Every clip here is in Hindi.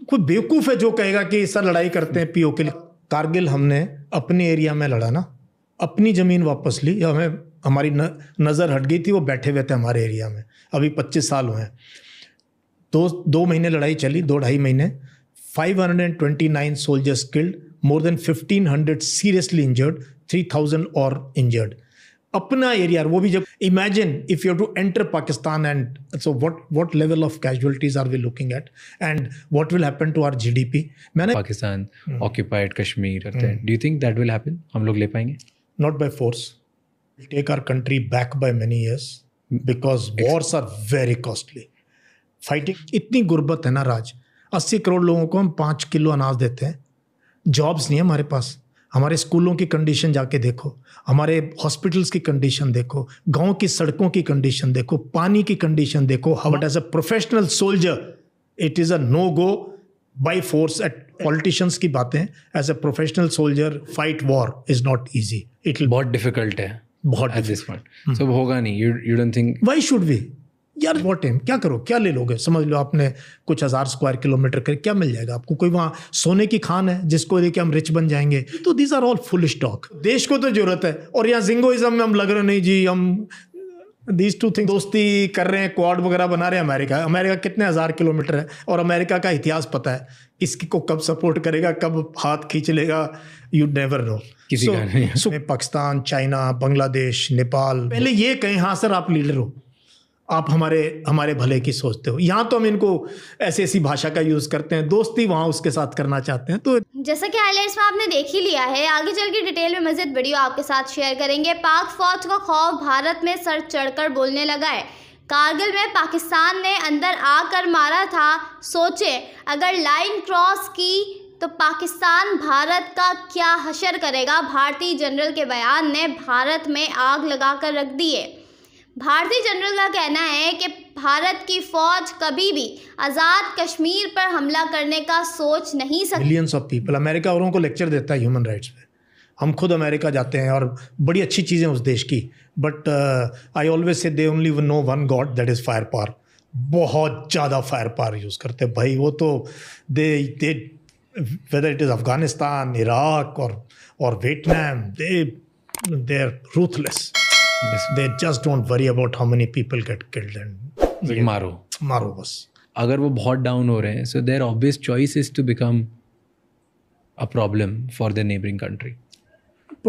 कोई बेवकूफ़ है जो कहेगा कि सर लड़ाई करते हैं पीओके के लिए। कारगिल हमने अपने एरिया में लड़ा ना, अपनी ज़मीन वापस ली, हमें हमारी नज़र हट गई थी, वो बैठे हुए थे हमारे एरिया में। अभी 25 साल हुए हैं। 2 महीने लड़ाई चली, 2-2.5 महीने। 529 soldiers killed, more than 1,500 seriously injured, 3,000 or injured. अपना एरिया, वो भी जब imagine if you have to enter Pakistan, and so what level of casualties are we looking at, and what will happen to our GDP? मैंने पाकिस्तान occupied कश्मीर करते हैं, do you think that will happen? हम लोग ले पाएंगे? Not by force. We'll take our country back by many years because wars are very costly. Fighting, इतनी गुर्बत है ना राज, 80 करोड़ लोगों को हम 5 किलो अनाज देते हैं, जॉब्स नहीं है हमारे पास। हमारे स्कूलों की कंडीशन जाके देखो, हमारे हॉस्पिटल्स की कंडीशन देखो, गांव की सड़कों की कंडीशन देखो, पानी की कंडीशन देखो। But as a professional soldier it is a no go by force. At politicians की बातें, as a professional soldier fight war is not easy. It बहुत डिफिकल्ट है, बहुत at this point. So होगा नहीं, you don't think? Why should we यार, वॉट एम, क्या करो, क्या ले लोगे? समझ लो आपने कुछ 1000 स्क्वायर किलोमीटर कर, क्या मिल जाएगा आपको? कोई वहाँ सोने की खान है जिसको लेके हम रिच बन जाएंगे? तो these are all foolish talk. देश को तो जरूरत है, और यहाँ जिंगोइज्म में हम लग रहे नहीं जी, हम दीज टू थिंग दोस्ती कर रहे हैं, क्वाड वगैरह बना रहे हैं। अमेरिका कितने 1000 किलोमीटर है, और अमेरिका का इतिहास पता है, किसकी को कब सपोर्ट करेगा, कब हाथ खींच लेगा, यू नेवर नो। किसी का नहीं। पाकिस्तान, चाइना, बांग्लादेश, नेपाल, पहले ये कहें हाँ सर आप लीडर हो, आप हमारे भले की सोचते हो। यहाँ तो हम इनको ऐसी भाषा का यूज़ करते हैं, दोस्ती वहाँ उसके साथ करना चाहते हैं। तो जैसा कि हाइलाइट्स में आपने देख ही लिया है, आगे चल के डिटेल में मज़ीद वीडियो आपके साथ शेयर करेंगे। पाक फौज का खौफ भारत में सर चढ़कर बोलने लगा है। कारगिल में पाकिस्तान ने अंदर आकर मारा था। सोचे अगर लाइन क्रॉस की तो पाकिस्तान भारत का क्या हशर करेगा। भारतीय जनरल के बयान ने भारत में आग लगाकर रख दी है। भारतीय जनरल का कहना है कि भारत की फौज कभी भी आज़ाद कश्मीर पर हमला करने का सोच नहीं सकती। मिलियंस ऑफ पीपल, अमेरिका औरों को लेक्चर देता है ह्यूमन राइट्स पे। हम खुद अमेरिका जाते हैं और बड़ी अच्छी चीज़ें उस देश की, but I always say they only no one god, that is fire power. बहुत ज़्यादा फायर पावर यूज़ करते हैं भाई वो तो। They whether it is Afghanistan, Iraq और Vietnam, they are ruthless. They just don't worry about how many people get killed and मारो बस। अगर वो बहुत डाउन हो रहे हैं, so their obvious choice is to become a problem for the neighboring country.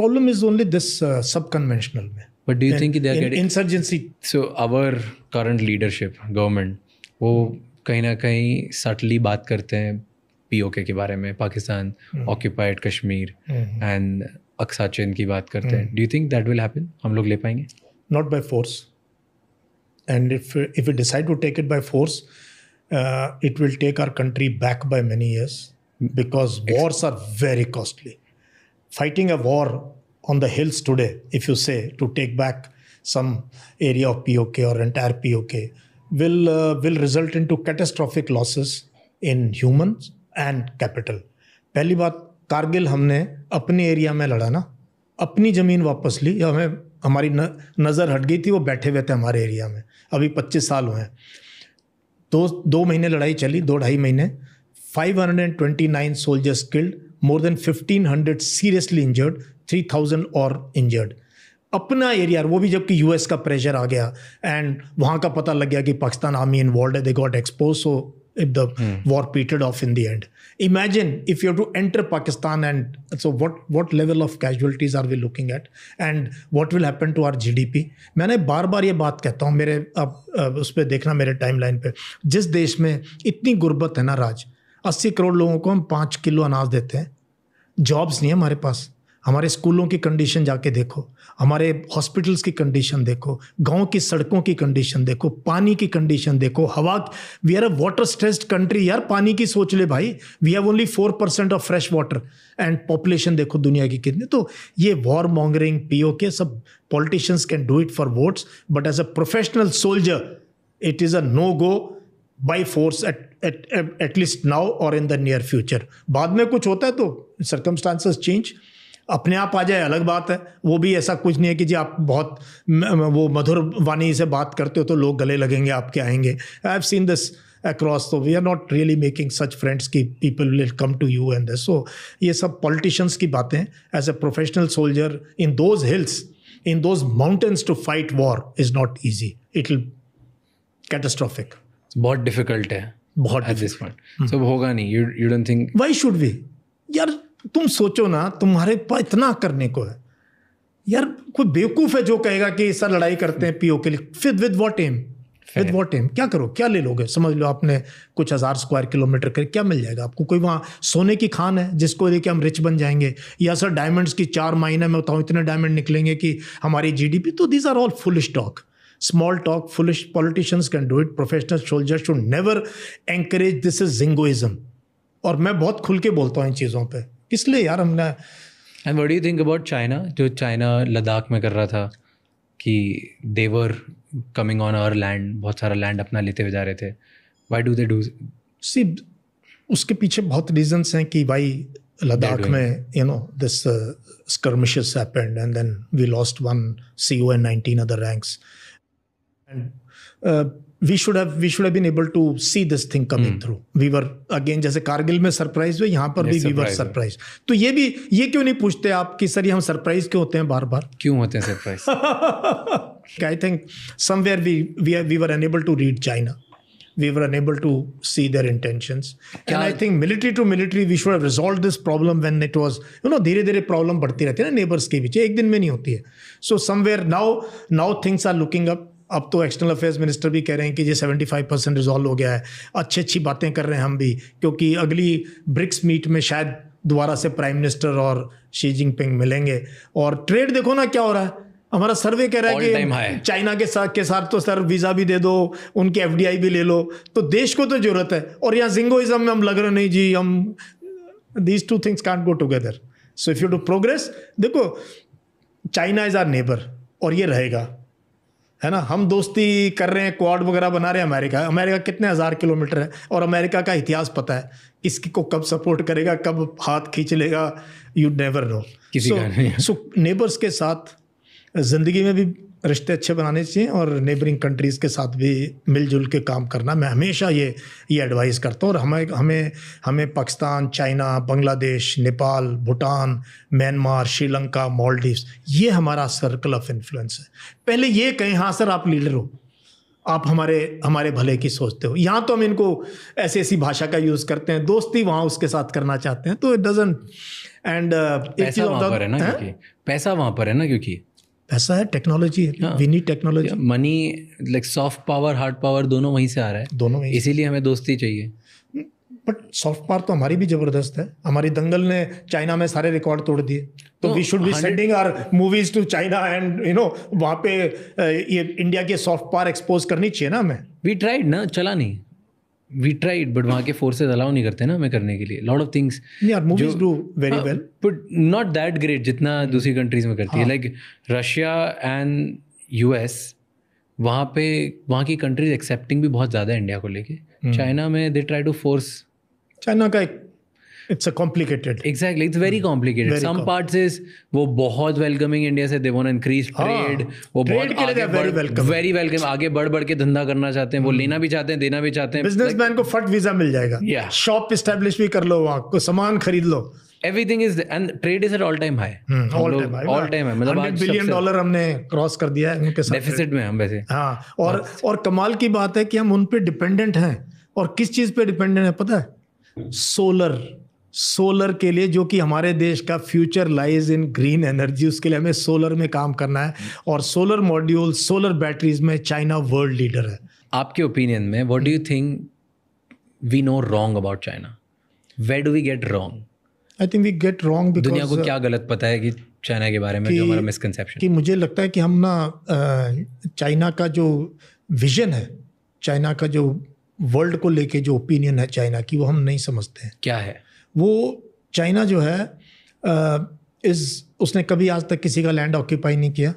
Problem is only this sub-conventional में। But do you think they are getting insurgency? So our current leadership, government, वो कहीं ना कहीं subtly बात करते हैं POK के बारे में, पाकिस्तान occupied कश्मीर and अक्सा चीन की बात करते हैं। Do you think that will happen? हम लोग ले पाएंगे? Not by force, and if we decide to take it by force, it will take our country back by many years, because wars are very costly. Fighting a war on the hills today, if you say to take back some area of POK or entire POK will result into catastrophic losses in humans and capital. पहली बात, कारगिल हमने अपने एरिया में लड़ा ना, अपनी ज़मीन वापस ली, हमें हमारी नज़र हट गई थी, वो बैठे हुए थे हमारे एरिया में। अभी 25 साल हुए हैं। 2 महीने लड़ाई चली, 2-2.5 महीने। 529 soldiers killed, more than 1,500 seriously injured, 3,000 or injured. अपना एरिया, वो भी जबकि यूएस का प्रेशर आ गया एंड वहाँ का पता लग गया कि पाकिस्तान आर्मी इन्वॉल्व है, they got expose, so if the war petered off in the end. Imagine if you have to enter Pakistan, and so what level of casualties are we looking at, and what will happen to our GDP? मैंने बार बार ये बात कहता हूँ, मेरे अब उस पर देखना मेरे टाइमलाइन पे, जिस देश में इतनी गुर्बत है ना राज, 80 करोड़ लोगों को हम 5 किलो अनाज देते हैं, जॉब्स नहीं है हमारे पास। हमारे स्कूलों की कंडीशन जाके देखो, हमारे हॉस्पिटल्स की कंडीशन देखो, गांव की सड़कों की कंडीशन देखो, पानी की कंडीशन देखो, हवा। We are a water stressed country यार, पानी की सोच ले भाई। We have only 4% of fresh water and population देखो दुनिया की कितनी। तो ये वॉर मॉन्गरिंग, POK, सब politicians can do it for votes, but as a professional soldier it is a no go by force at least now और इन द नियर फ्यूचर। बाद में कुछ होता है तो सर्कमस्टांसेस चेंज, अपने आप आ जाए अलग बात है। वो भी ऐसा कुछ नहीं है कि जी आप बहुत वो मधुर वाणी से बात करते हो तो लोग गले लगेंगे, आपके आएंगे। I have seen this across. So we are not really making such friends कि people will come to you and this. So ये सब politicians की बातें. As a professional soldier in those hills, in those mountains to fight war is not easy. It will catastrophic. बहुत difficult है बहुत at this point. So होगा नहीं. You don't think? Why should we? यार तुम सोचो ना, तुम्हारे पास इतना करने को है यार. कोई बेवकूफ है जो कहेगा कि सर लड़ाई करते हैं पीओ के लिए. फिर with what am? With what am? क्या करो, क्या ले लोगे? समझ लो आपने कुछ 1000 स्क्वायर किलोमीटर कर क्या मिल जाएगा आपको? कोई वहाँ सोने की खान है जिसको लेके हम रिच बन जाएंगे? या सर डायमंड्स की 4 महीने में बताऊँ इतने डायमंड निकलेंगे कि हमारी जीडीपी? तो these are all foolish talk, small talk. Foolish politicians can do it. Professional soldiers should never encourage this is zingoism. और मैं बहुत खुल के बोलता हूँ इन चीज़ों पे. इसलिए यार हमने. And what do you think about China? जो चाइना लद्दाख में कर रहा था कि they were coming on our land, बहुत सारा लैंड अपना लेते हुए जा रहे थे. Why do they do? See, उसके पीछे बहुत रीजंस हैं कि भाई लद्दाख में this skirmishes happened and then we lost 1 CO and 19 other ranks. And we should have been able to see this thing coming through. We were again जैसे कारगिल में सरप्राइज हुए, यहाँ पर भी we were surprised. तो ये क्यों नहीं पूछते आप कि सर ये हम सरप्राइज क्यों होते हैं बार बार? क्यों होते हैं surprise? I think somewhere we were unable to read China. We were unable to see their intentions. And I think military to military we should have resolved this problem when it was, धीरे धीरे प्रॉब्लम बढ़ती रहती है ना नेबर्स के बीच, एक दिन में नहीं होती है. So somewhere now things are looking up. अब तो एक्सटर्नल अफेयर्स मिनिस्टर भी कह रहे हैं कि ये 75% रिजॉल्व हो गया है. अच्छी बातें कर रहे हैं हम भी, क्योंकि अगली ब्रिक्स मीट में शायद दोबारा से प्राइम मिनिस्टर और शी जिनपिंग मिलेंगे. और ट्रेड देखो ना क्या हो रहा है. हमारा सर्वे कह रहा है कि चाइना के साथ तो सर वीज़ा भी दे दो, उनके FDI भी ले लो. तो देश को तो जरूरत है. और यहाँ जिंगोइज्म में हम लग रहे नहीं जी, हम these two things can't go together. So if you do progress, देखो चाइना इज आवर नेबर और ये रहेगा, है ना. हम दोस्ती कर रहे हैं, क्वाड वगैरह बना रहे हैं. अमेरिका कितने 1000 किलोमीटर है और अमेरिका का इतिहास पता है, किसकी को कब सपोर्ट करेगा, कब हाथ खींच लेगा, you never know. So neighbours के साथ ज़िंदगी में भी रिश्ते अच्छे बनाने चाहिए और नेबरिंग कंट्रीज़ के साथ भी मिलजुल के काम करना. मैं हमेशा ये एडवाइस करता हूँ. और हमें पाकिस्तान, चाइना, बांग्लादेश, नेपाल, भूटान, म्यांमार, श्रीलंका, मालदीव्स, ये हमारा सर्कल ऑफ इन्फ्लुएंस है. पहले ये कहें हाँ सर आप लीडर हो, आप हमारे भले की सोचते हो. यहाँ तो हम इनको ऐसी भाषा का यूज़ करते हैं, दोस्ती वहाँ उसके साथ करना चाहते हैं, तो इट डजंट. एंड पैसा वहाँ पर है ना, क्योंकि पैसा वहाँ पर है ना, क्योंकि पैसा है, टेक्नोलॉजी है. We need technology. Money, like soft power, hard power दोनों वहीं से आ रहा है. दोनों वहीं. इसीलिए हमें दोस्ती चाहिए. बट सॉफ्ट पावर तो हमारी भी जबरदस्त है. हमारी दंगल ने चाइना में सारे रिकॉर्ड तोड़ दिए. तो we should be sending our movies to China and वहाँ पे ये इंडिया की सॉफ्ट पावर एक्सपोज करनी चाहिए ना हमें. वी ट्राइड ना, चला नहीं. वी ट्राइड बट वहाँ के फोर्सेज अलाउ नहीं करते ना हमें करने के लिए. Lot of things movies do very well but not that great जितना दूसरी कंट्रीज में करती है. लाइक रशिया एंड US, वहाँ की कंट्रीज एक्सेप्टिंग भी बहुत ज़्यादा है इंडिया को लेके. चाइना में they try to force. China का it's a complicated. Exactly, it's very complicated. Some parts is वो बहुत welcoming इंडिया से, they want to increase trade. वो बहुत very welcome, आगे बढ़ के धंधा करना चाहते हैं. वो लेना भी चाहते हैं, देना भी चाहते हैं. बिजनेसमैन को फट वीजा मिल जाएगा. शॉप इस्टेब्लिश भी कर लो, वहाँ को सामान खरीद लो. Everything is and trade is at all time high. All time high. मतलब $100 billion हमने क्रॉस कर दिया है उनके साथ. डेफिसिट में हम वैसे. हाँ, और कमाल की बात है कि हम उन पे डिपेंडेंट हैं. और किस चीज़ पे डिपेंडेंट है पता है? सोलर के लिए, जो कि हमारे देश का future lies in green energy. उसके लिए हमें सोलर में काम करना है. और सोलर मॉड्यूल, सोलर बैटरीज में चाइना वर्ल्ड लीडर है. आपके ओपिनियन में what do you think we know wrong about China? Where do we get wrong? I think we get wrong because दुनिया को क्या गलत पता है कि चाइना के बारे में, जो हमारा मिसकंसेप्शन. कि मुझे लगता है कि हम ना चाइना का जो विजन है, चाइना का जो वर्ल्ड को लेके जो ओपिनियन है चाइना की, वो हम नहीं समझते हैं. क्या है वो? चाइना जो है उसने कभी आज तक किसी का लैंड ऑक्यूपाई नहीं किया,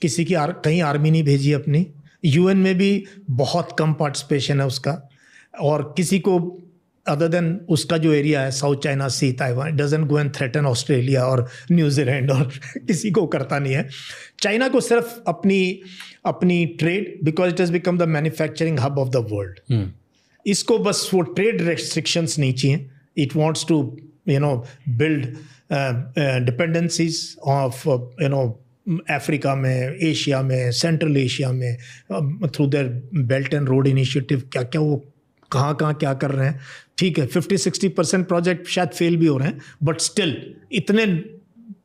किसी की कहीं आर्मी नहीं भेजी अपनी. UN में भी बहुत कम पार्टिसिपेशन है उसका. और किसी को अदर देन उसका जो एरिया है South China Sea, Taiwan, doesn't go and threaten Australia और न्यूजीलैंड और किसी को करता नहीं है. चाइना को सिर्फ अपनी trade, because it has become the manufacturing hub of the world. इसको बस वो ट्रेड रेस्ट्रिक्शंस नहीं चाहिए. It wants to build dependencies of Africa में, एशिया में, सेंट्रल एशिया में, through their belt and road initiative. क्या क्या वो कहाँ क्या कर रहे हैं. ठीक है, 50-60% प्रोजेक्ट शायद फेल भी हो रहे हैं, बट स्टिल इतने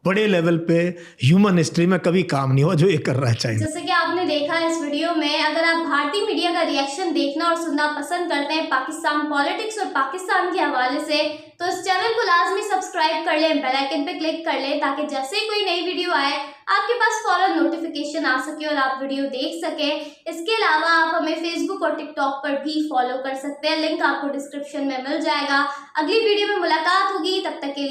बड़े लेवल पे ह्यूमन हिस्ट्री में कभी काम नहीं हुआ जो ये कर रहा है चाइना. जैसे कि आपने देखा इस वीडियो में, अगर आप भारतीय मीडिया का रिएक्शन देखना और सुनना पसंद करते हैं पाकिस्तान पॉलिटिक्स और पाकिस्तान के हवाले से, तो इस चैनल को लाजमी सब्सक्राइब कर लें, बेल आइकन पे क्लिक कर लें, ताकि जैसे ही कोई नई वीडियो आए आपके पास फौरन नोटिफिकेशन आ सके और आप वीडियो देख सकें. इसके अलावा आप हमें फेसबुक और टिकटॉक पर भी फॉलो कर सकते हैं. लिंक आपको डिस्क्रिप्शन में मिल जाएगा. अगली वीडियो में मुलाकात होगी, तब तक के लिए